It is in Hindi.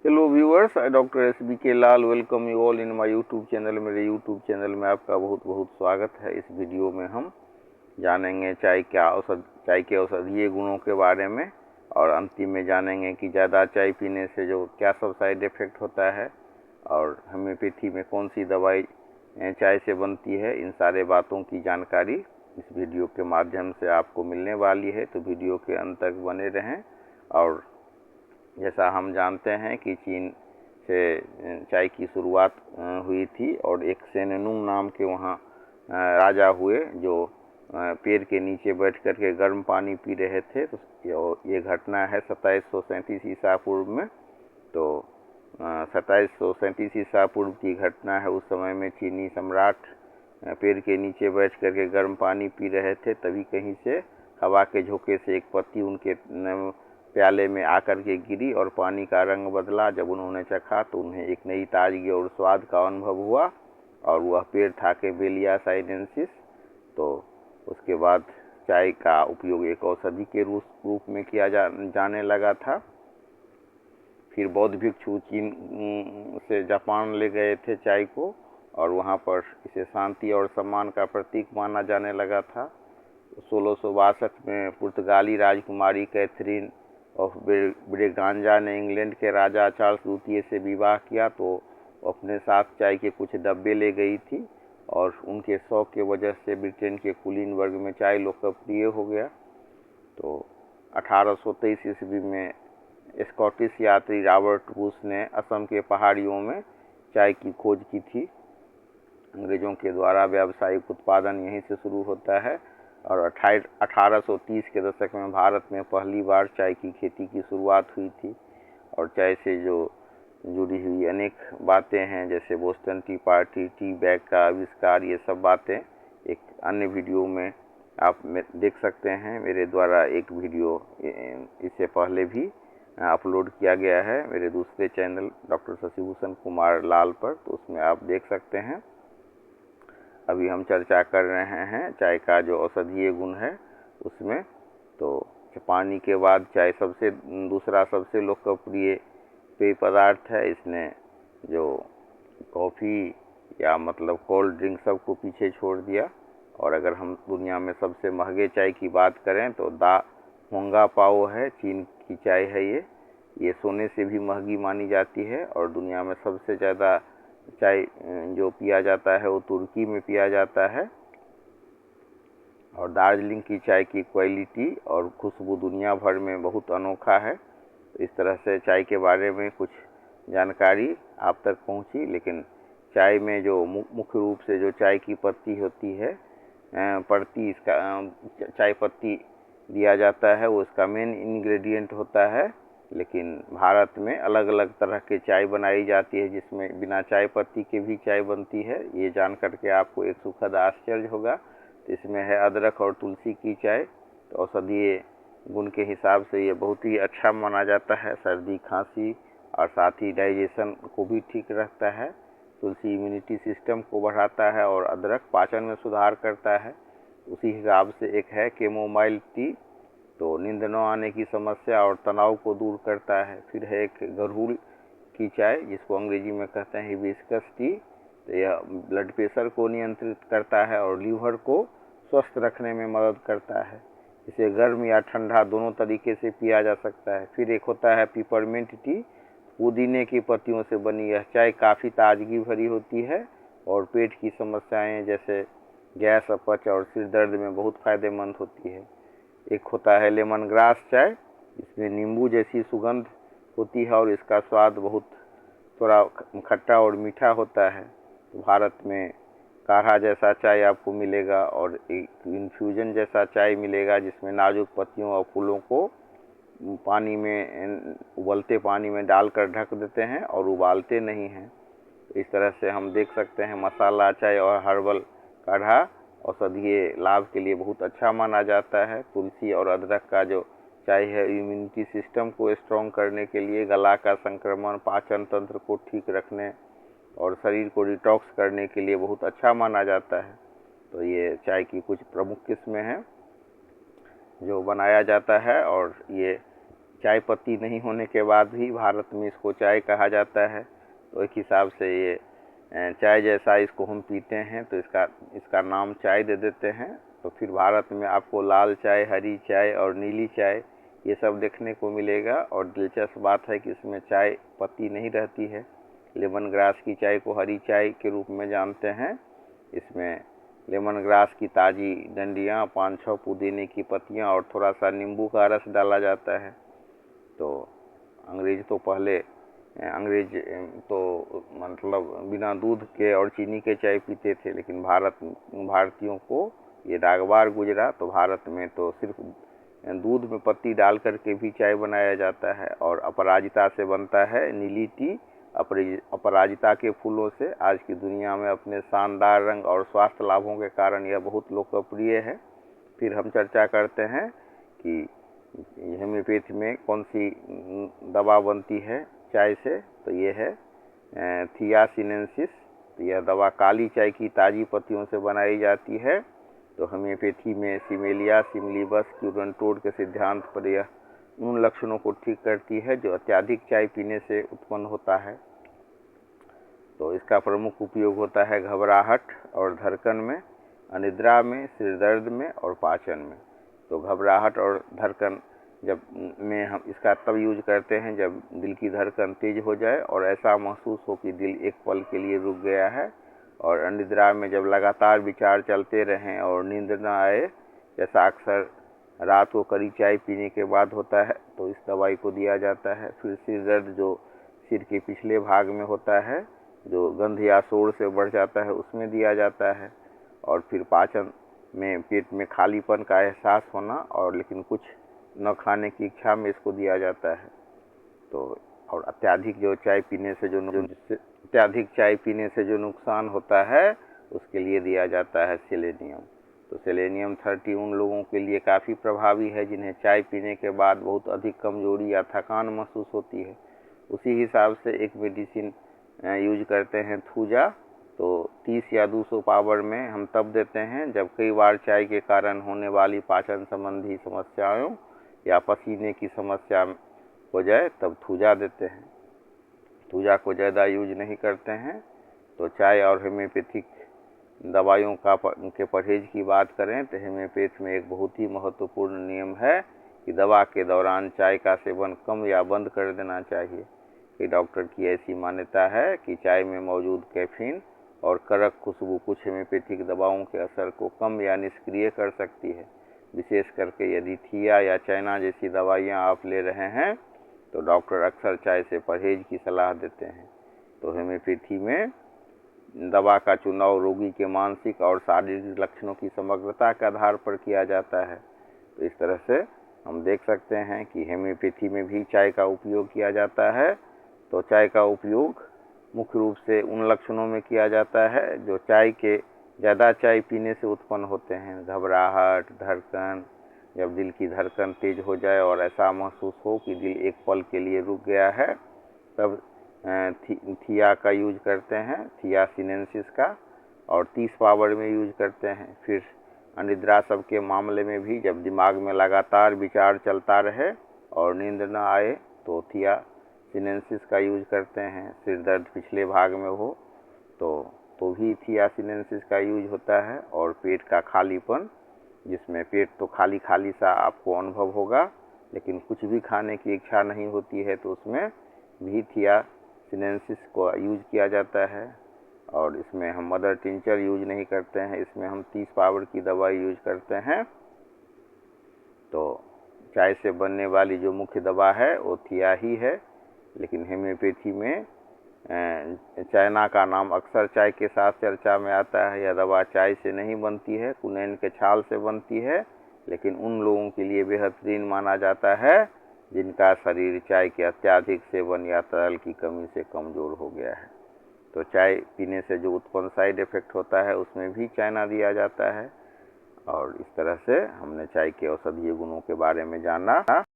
Hello viewers, I doctor S B K Lal welcome you all in my YouTube channel. मेरे यूट्यूब चैनल में आपका बहुत बहुत स्वागत है। इस वीडियो में हम जानेंगे चाय के औषधीय गुणों के बारे में, और अंतिम में जानेंगे कि ज़्यादा चाय पीने से जो क्या सब साइड इफ़ेक्ट होता है और होम्योपैथी में कौन सी दवाई चाय से बनती है। इन सारे बातों की जानकारी इस वीडियो के माध्यम से आपको मिलने वाली है, तो वीडियो के अंत तक बने रहें। और जैसा हम जानते हैं कि चीन से चाय की शुरुआत हुई थी, और एक सेननुंग नाम के वहाँ राजा हुए जो पेड़ के नीचे बैठ कर के गर्म पानी पी रहे थे। तो ये घटना है 2737 ईसा पूर्व में। तो 2737 ईसा पूर्व की घटना है। उस समय में चीनी सम्राट पेड़ के नीचे बैठ कर के गर्म पानी पी रहे थे, तभी कहीं से हवा के झोंके से एक पत्ती उनके प्याले में आकर के गिरी और पानी का रंग बदला। जब उन्होंने चखा तो उन्हें एक नई ताजगी और स्वाद का अनुभव हुआ, और वह पेड़ था केम्बेलिया साइनेंसिस। तो उसके बाद चाय का उपयोग एक औषधि के रूप में किया जाने लगा था। फिर बौद्ध भिक्षु चीन से जापान ले गए थे चाय को, और वहाँ पर इसे शांति और सम्मान का प्रतीक माना जाने लगा था। 1662 में पुर्तगाली राजकुमारी कैथरीन ऑफ ब्रेगांजा ने इंग्लैंड के राजा चार्ल्स द्वितीय से विवाह किया, तो अपने साथ चाय के कुछ डब्बे ले गई थी, और उनके शौक के वजह से ब्रिटेन के कुलीन वर्ग में चाय लोकप्रिय हो गया। तो 1823 ईस्वी में स्कॉटिश यात्री रॉबर्ट बुश ने असम के पहाड़ियों में चाय की खोज की थी। अंग्रेजों के द्वारा व्यावसायिक उत्पादन यहीं से शुरू होता है, और 1830 के दशक में भारत में पहली बार चाय की खेती की शुरुआत हुई थी। और चाय से जो जुड़ी हुई अनेक बातें हैं, जैसे Boston T party, tea bag का आविष्कार, ये सब बातें एक अन्य वीडियो में आप देख सकते हैं। मेरे द्वारा एक वीडियो इससे पहले भी अपलोड किया गया है मेरे दूसरे चैनल डॉक्टर शशिभूषण कुमार लाल पर, तो उसमें आप देख सकते हैं। अभी हम चर्चा कर रहे हैं चाय का जो औषधीय गुण है उसमें। तो पानी के बाद चाय दूसरा सबसे लोकप्रिय पेय पदार्थ है। इसने जो कॉफ़ी या मतलब कोल्ड ड्रिंक सबको पीछे छोड़ दिया। और अगर हम दुनिया में सबसे महंगे चाय की बात करें तो दा होंगा पाओ है, चीन की चाय है। ये सोने से भी महंगी मानी जाती है। और दुनिया में सबसे ज़्यादा चाय जो पिया जाता है वो तुर्की में पिया जाता है। और दार्जिलिंग की चाय की क्वालिटी और खुशबू दुनिया भर में बहुत अनोखा है। तो इस तरह से चाय के बारे में कुछ जानकारी आप तक पहुंची। लेकिन चाय में जो मुख्य रूप से जो चाय की पत्ती होती है, इसका चाय पत्ती दिया जाता है, वो इसका मेन इंग्रेडिएंट होता है। लेकिन भारत में अलग अलग तरह के चाय बनाई जाती है, जिसमें बिना चाय पत्ती के भी चाय बनती है। ये जान करके आपको एक सुखद आश्चर्य होगा। तो इसमें है अदरक और तुलसी की चाय। तो औषधीय गुण के हिसाब से ये बहुत ही अच्छा माना जाता है। सर्दी खांसी और साथ ही डाइजेशन को भी ठीक रखता है। तुलसी इम्यूनिटी सिस्टम को बढ़ाता है, और अदरक पाचन में सुधार करता है। उसी हिसाब से एक है कैमोमाइल टी, तो नींद न आने की समस्या और तनाव को दूर करता है। फिर है एक गड़हुल की चाय, जिसको अंग्रेजी में कहते हैं हिबिस्कस टी। तो यह ब्लड प्रेशर को नियंत्रित करता है और लीवर को स्वस्थ रखने में मदद करता है। इसे गर्म या ठंडा दोनों तरीके से पिया जा सकता है। फिर एक होता है पिपरमिंट टी। पुदीने की पत्तियों से बनी यह चाय काफ़ी ताजगी भरी होती है, और पेट की समस्याएं जैसे गैस, अपच और सिर दर्द में बहुत फ़ायदेमंद होती है। एक होता है लेमन ग्रास चाय, इसमें नींबू जैसी सुगंध होती है, और इसका स्वाद बहुत थोड़ा खट्टा और मीठा होता है। तो भारत में काढ़ा जैसा चाय आपको मिलेगा, और एक इन्फ्यूजन जैसा चाय मिलेगा, जिसमें नाजुक पत्तियों और फूलों को पानी में उबलते पानी में डालकर ढक देते हैं और उबालते नहीं हैं। इस तरह से हम देख सकते हैं मसाला चाय और हर्बल काढ़ा औषधीय लाभ के लिए बहुत अच्छा माना जाता है। तुलसी और अदरक का जो चाय है इम्यूनिटी सिस्टम को स्ट्रॉन्ग करने के लिए, गला का संक्रमण, पाचन तंत्र को ठीक रखने और शरीर को डिटॉक्स करने के लिए बहुत अच्छा माना जाता है। तो ये चाय की कुछ प्रमुख किस्में हैं जो बनाया जाता है, और ये चाय पत्ती नहीं होने के बाद भी भारत में इसको चाय कहा जाता है। तो एक हिसाब से ये चाय जैसा इसको हम पीते हैं तो इसका नाम चाय दे देते हैं। तो फिर भारत में आपको लाल चाय, हरी चाय और नीली चाय ये सब देखने को मिलेगा। और दिलचस्प बात है कि इसमें चाय पत्ती नहीं रहती है। लेमन ग्रास की चाय को हरी चाय के रूप में जानते हैं। इसमें लेमन ग्रास की ताज़ी डंडियाँ, 5-6 पुदीने की पत्तियाँ और थोड़ा सा नींबू का रस डाला जाता है। तो अंग्रेज तो मतलब बिना दूध के और चीनी के चाय पीते थे, लेकिन भारतीयों को ये रागबार गुजरा। तो भारत में तो सिर्फ दूध में पत्ती डाल करके भी चाय बनाया जाता है। और अपराजिता से बनता है नीली टी। अपराजिता के फूलों से आज की दुनिया में अपने शानदार रंग और स्वास्थ्य लाभों के कारण यह बहुत लोकप्रिय है। फिर हम चर्चा करते हैं कि होम्योपैथी में कौन सी दवा बनती है चाय से। तो ये है थिया सीनेंसिस। तो यह दवा काली चाय की ताज़ी पत्तियों से बनाई जाती है। तो होम्योपैथी में सिमेलिया सिमलीबस क्यूरेंटोड के सिद्धांत पर यह उन लक्षणों को ठीक करती है जो अत्यधिक चाय पीने से उत्पन्न होता है। तो इसका प्रमुख उपयोग होता है घबराहट और धड़कन में, अनिद्रा में, सिर दर्द में और पाचन में। तो घबराहट और धड़कन हम इसका तब यूज करते हैं जब दिल की धड़कन तेज हो जाए और ऐसा महसूस हो कि दिल एक पल के लिए रुक गया है। और अनिद्रा में जब लगातार विचार चलते रहें और नींद न आए, जैसा अक्सर रात को कड़ी चाय पीने के बाद होता है, तो इस दवाई को दिया जाता है। फिर सिर दर्द जो सिर के पिछले भाग में होता है, जो गंध या शोर से बढ़ जाता है, उसमें दिया जाता है। और फिर पाचन में पेट में खालीपन का एहसास होना और लेकिन कुछ न खाने की इच्छा में इसको दिया जाता है। तो और अत्यधिक चाय पीने से जो नुकसान होता है उसके लिए दिया जाता है सेलेनियम। तो सेलेनियम 30 उन लोगों के लिए काफ़ी प्रभावी है जिन्हें चाय पीने के बाद बहुत अधिक कमजोरी या थकान महसूस होती है। उसी हिसाब से एक मेडिसिन यूज करते हैं थूजा। तो 30 या 200 पावर में हम तब देते हैं जब कई बार चाय के कारण होने वाली पाचन संबंधी समस्याओं या पसीने की समस्या हो जाए, तब थूजा देते हैं। थूजा को ज़्यादा यूज नहीं करते हैं। तो चाय और होम्योपैथिक दवाइयों के परहेज की बात करें तो होम्योपैथ में एक बहुत ही महत्वपूर्ण नियम है कि दवा के दौरान चाय का सेवन कम या बंद कर देना चाहिए। कि डॉक्टर की ऐसी मान्यता है कि चाय में मौजूद कैफीन और कड़क खुशबू कुछ होम्योपैथिक दवाओं के असर को कम या निष्क्रिय कर सकती है। विशेष करके यदि थिया या चाइना जैसी दवाइयाँ आप ले रहे हैं तो डॉक्टर अक्सर चाय से परहेज की सलाह देते हैं। तो होम्योपैथी में दवा का चुनाव रोगी के मानसिक और शारीरिक लक्षणों की समग्रता के आधार पर किया जाता है। तो इस तरह से हम देख सकते हैं कि होम्योपैथी में भी चाय का उपयोग किया जाता है। तो चाय का उपयोग मुख्य रूप से उन लक्षणों में किया जाता है जो ज़्यादा चाय पीने से उत्पन्न होते हैं। घबराहट, धड़कन, जब दिल की धड़कन तेज हो जाए और ऐसा महसूस हो कि दिल एक पल के लिए रुक गया है, तब थिया का यूज करते हैं, थिया सीनेंसिस का। और 30 पावर में यूज करते हैं। फिर अनिद्रा सब के मामले में भी जब दिमाग में लगातार विचार चलता रहे और नींद न आए तो थिया सीनेंसिस का यूज करते हैं। सिर दर्द पिछले भाग में हो तो भी थिया सीनेंसिस का यूज होता है। और पेट का खालीपन, जिसमें पेट तो खाली खाली सा आपको अनुभव होगा लेकिन कुछ भी खाने की इच्छा नहीं होती है, तो उसमें भी थिया सीनेंसिस को यूज किया जाता है। और इसमें हम मदर टिंचर यूज नहीं करते हैं, इसमें हम 30 पावर की दवाई यूज करते हैं। तो चाय से बनने वाली जो मुख्य दवा है वो थिया ही है। लेकिन होम्योपैथी में चाइना का नाम अक्सर चाय के साथ चर्चा में आता है। यह दवा चाय से नहीं बनती है, कुनैन के छाल से बनती है, लेकिन उन लोगों के लिए बेहतरीन माना जाता है जिनका शरीर चाय के अत्यधिक सेवन या तरल की कमी से कमज़ोर हो गया है। तो चाय पीने से जो उत्पन्न साइड इफ़ेक्ट होता है उसमें भी चाइना दिया जाता है। और इस तरह से हमने चाय के औषधीय गुणों के बारे में जाना।